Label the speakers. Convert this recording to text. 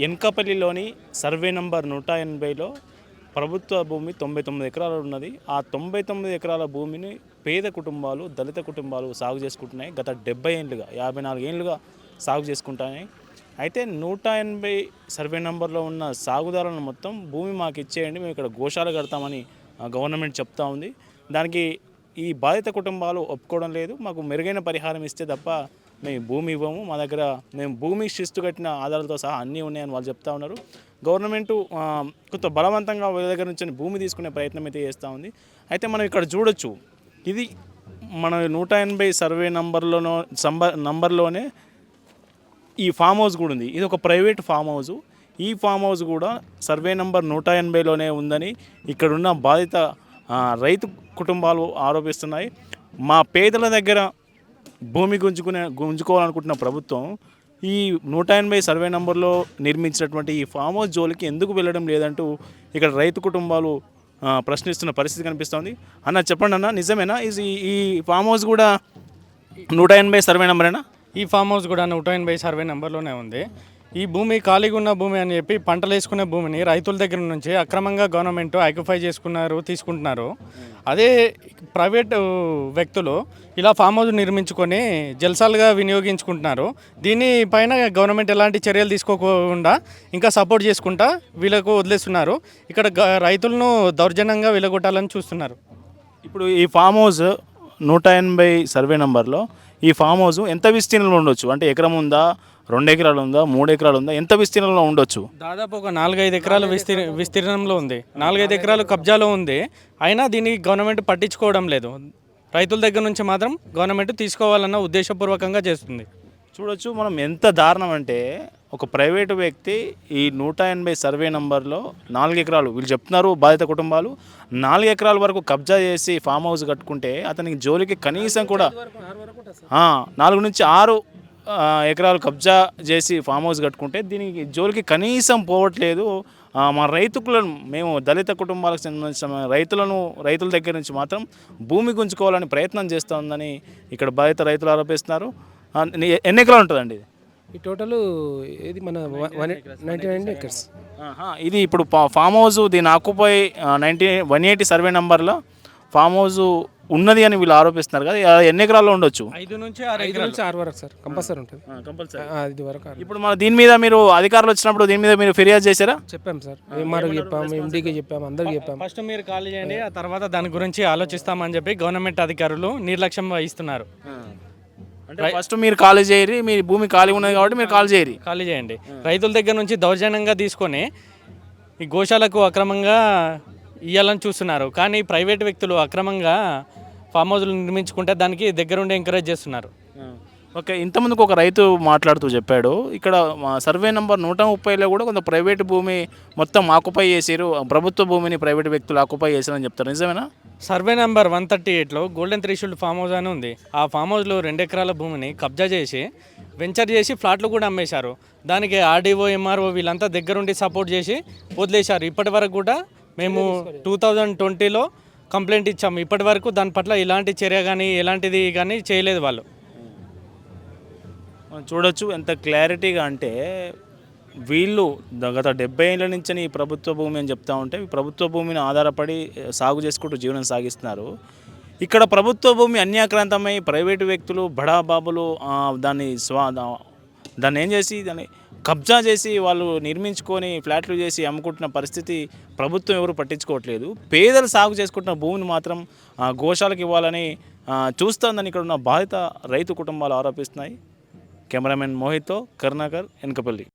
Speaker 1: ఎన్కపల్లిలోని survey number 180లో ప్రభుత్వ భూమి 99 ఎకరాలు ఉన్నది. ఆ 99 ఎకరాల భూమిని పేద కుటుంబాలు, దళిత కుటుంబాలు సాగు చేసుకుంటున్నాయి. గత 70 ఏళ్ళుగా 54 ఏళ్ళుగా సాగు చేసుకుంటున్నాయి. అయితే 180 సర్వే నంబర్లో ఉన్న సాగుదారులను మొత్తం భూమి మాకు ఇచ్చేయండి, మేము ఇక్కడ గోశాల కడతామని గవర్నమెంట్ చెప్తా ఉంది. దానికి ఈ బాధిత కుటుంబాలు ఒప్పుకోవడం లేదు. మాకు మెరుగైన పరిహారం ఇస్తే తప్ప మేము భూమి ఇవ్వము, మా దగ్గర మేము భూమి శిస్తు కట్టిన ఆధారాలతో సహా అన్నీ ఉన్నాయని వాళ్ళు చెప్తా ఉన్నారు. గవర్నమెంటు కొంత బలవంతంగా వీళ్ళ దగ్గర నుంచి భూమి తీసుకునే ప్రయత్నం అయితే చేస్తూ ఉంది. అయితే మనం ఇక్కడ చూడొచ్చు, ఇది మన 180 సర్వే నంబర్లోనే ఈ ఫామ్ హౌస్ కూడా ఉంది. ఇది ఒక ప్రైవేట్ ఫామ్ హౌస్. ఈ ఫామ్ హౌస్ కూడా సర్వే నంబర్ 180లోనే ఉందని ఇక్కడున్న బాధిత రైతు కుటుంబాలు ఆరోపిస్తున్నాయి. మా పేదల దగ్గర భూమి గుంజుకోవాలనుకుంటున్న ప్రభుత్వం ఈ 180 సర్వే నంబర్లో నిర్మించినటువంటి ఈ ఫామ్ హౌస్ జోలికి ఎందుకు వెళ్ళడం లేదంటూ ఇక్కడ రైతు కుటుంబాలు ప్రశ్నిస్తున్న పరిస్థితి కనిపిస్తుంది. అన్న చెప్పండి అన్న, నిజమేనా ఈ ఫామ్ హౌస్ కూడా 180 సర్వే నంబరేనా?
Speaker 2: ఈ ఫామ్ హౌస్ కూడా 180 సర్వే నెంబర్లోనే ఉంది. ఈ భూమి ఖాళీగా ఉన్న భూమి అని చెప్పి పంటలు వేసుకునే భూమిని రైతుల దగ్గర నుంచి అక్రమంగా గవర్నమెంట్ ఆక్యుపై తీసుకుంటున్నారు. అదే ప్రైవేట్ వ్యక్తులు ఇలా ఫామ్ హౌస్ నిర్మించుకొని జల్సాలుగా వినియోగించుకుంటున్నారు. దీనిపైన గవర్నమెంట్ ఎలాంటి చర్యలు తీసుకోకుండా ఇంకా సపోర్ట్ చేసుకుంటా వీళ్ళకు వదిలేస్తున్నారు. ఇక్కడ రైతులను దౌర్జన్యంగా వెలగొట్టాలని చూస్తున్నారు.
Speaker 1: ఇప్పుడు ఈ ఫామ్ హౌస్ 180 సర్వే నంబర్లో ఈ ఫామ్ హౌస్ ఎంత విస్తీర్ణంలో ఉండొచ్చు? అంటే ఎకరం ఉందా, 2 ఎకరాలు ఉందా, 3 ఎకరాలు ఉందా, ఎంత విస్తీర్ణంలో ఉండొచ్చు?
Speaker 2: దాదాపు ఒక 4-5 ఎకరాల విస్తీర్ణంలో ఉంది. 4-5 ఎకరాలు కబ్జాలో ఉంది. అయినా దీన్ని గవర్నమెంట్ పట్టించుకోవడం లేదు. రైతుల దగ్గర నుంచి మాత్రం గవర్నమెంట్ తీసుకోవాలన్న ఉద్దేశపూర్వకంగా చేస్తుంది.
Speaker 1: చూడొచ్చు మనం ఎంత దారుణం అంటే, ఒక ప్రైవేటు వ్యక్తి ఈ 180 సర్వే నంబర్లో 4 ఎకరాలు, వీళ్ళు చెప్తున్నారు బాధిత కుటుంబాలు 4 ఎకరాల వరకు కబ్జా చేసి ఫామ్ హౌస్ కట్టుకుంటే అతనికి జోలికి కనీసం కూడా 4 నుంచి 6 ఎకరాలు కబ్జా చేసి ఫామ్ హౌస్ కట్టుకుంటే దీనికి జోలికి కనీసం పోవట్లేదు. మా రైతులను, మేము దళిత కుటుంబాలకు సంబంధించిన రైతుల దగ్గర నుంచి మాత్రం భూమి గుంజుకోవాలని ప్రయత్నం చేస్తుందని ఇక్కడ బాధిత రైతులు ఆరోపిస్తున్నారు. ఎన్ని ఎకరాలు ఉంటుందండి ఇది?
Speaker 3: ఈ టోటల్ ఇది మన 99 ఎకర్స్.
Speaker 1: ఇది ఇప్పుడు ఫామ్ హౌస్ దీని ఆక్యుపై 180 సర్వే నంబర్లో ఫామ్ హౌస్ ఉన్నది అని వీళ్ళు ఆరోపిస్తున్నారు కదా, ఎన్ని ఎకరాల్లో ఉండొచ్చు?
Speaker 2: 5 నుంచి
Speaker 3: 6 వరకు సార్ కంపల్సరీ ఉంటుంది. ఇది వరకు.
Speaker 1: ఇప్పుడు మన దీని మీద మీరు అధికారులు వచ్చినప్పుడు దీని మీద మీరు ఫిర్యాదు చేశారా?
Speaker 3: చెప్పాం సార్, ఎంఆర్ఓకి చెప్పాము, ఎండీకి చెప్పాము, అందరికి చెప్పాము.
Speaker 2: ఫస్ట్ మీరు ఖాళీ చేయండి, ఆ తర్వాత దాని గురించి ఆలోచిస్తామని చెప్పి గవర్నమెంట్ అధికారులు నిర్లక్ష్యం వహిస్తున్నారు.
Speaker 1: అంటే ఫస్ట్ మీరు ఖాళీ చేయరు, మీ భూమి ఖాళీ ఉన్నది కాబట్టి మీరు ఖాళీ
Speaker 2: చేయండి. రైతుల దగ్గర నుంచి దౌర్జన్యంగా తీసుకొని ఈ గోశాలకు అక్రమంగా ఇవ్వాలని చూస్తున్నారు. కానీ ప్రైవేట్ వ్యక్తులు అక్రమంగా ఫామ్ హౌస్లు నిర్మించుకుంటే దానికి దగ్గరుండి ఎంకరేజ్ చేస్తున్నారు.
Speaker 1: ఓకే, ఇంతకుముందుకు ఒక రైతు మాట్లాడుతూ చెప్పాడు, ఇక్కడ సర్వే నంబర్ 130లో కూడా కొంత ప్రైవేట్ భూమి మొత్తం ఆక్యుపై చేసారు, ప్రభుత్వ భూమిని ప్రైవేట్ వ్యక్తులు ఆక్యుపై చేశారని చెప్తారు, నిజమేనా?
Speaker 2: సర్వే నెంబర్ 138లో గోల్డెన్ త్రిషూల్డ్ ఫామ్ హౌస్ అని ఉంది. ఆ ఫామ్ హౌస్లో 2 ఎకరాల భూమిని కబ్జా చేసి వెంచర్ చేసి ఫ్లాట్లు కూడా అమ్మేశారు. దానికి ఆర్డీఓ, ఎంఆర్ఓ వీళ్ళంతా దగ్గరుండి సపోర్ట్ చేసి వదిలేశారు. ఇప్పటి వరకు కూడా మేము 2020లో కంప్లైంట్ ఇచ్చాము. ఇప్పటి వరకు దాని పట్ల ఎలాంటి చర్య కానీ ఎలాంటిది కానీ చేయలేదు వాళ్ళు.
Speaker 1: చూడొచ్చు ఎంత క్లారిటీగా అంటే, వీళ్ళు గత 70 ఏళ్ళ నుంచి ఈ ప్రభుత్వ భూమి అని చెప్తా ఉంటే ప్రభుత్వ భూమిని ఆధారపడి సాగు చేసుకుంటూ జీవనం సాగిస్తున్నారు. ఇక్కడ ప్రభుత్వ భూమి అన్యాక్రాంతమై ప్రైవేటు వ్యక్తులు, బడాబాబులు దాన్ని ఏం చేసి దాన్ని కబ్జా చేసి వాళ్ళు నిర్మించుకొని ఫ్లాట్లు చేసి అమ్ముకుంటున్న పరిస్థితి ప్రభుత్వం ఎవరు పట్టించుకోవట్లేదు. పేదలు సాగు చేసుకుంటున్న భూమిని మాత్రం గోశాలకు ఇవ్వాలని చూస్తోందని ఇక్కడ ఉన్న బాధిత రైతు కుటుంబాలు ఆరోపిస్తున్నాయి. కెమెరామెన్ మోహిత్తో కరుణాకర్, ఎన్కపల్లి.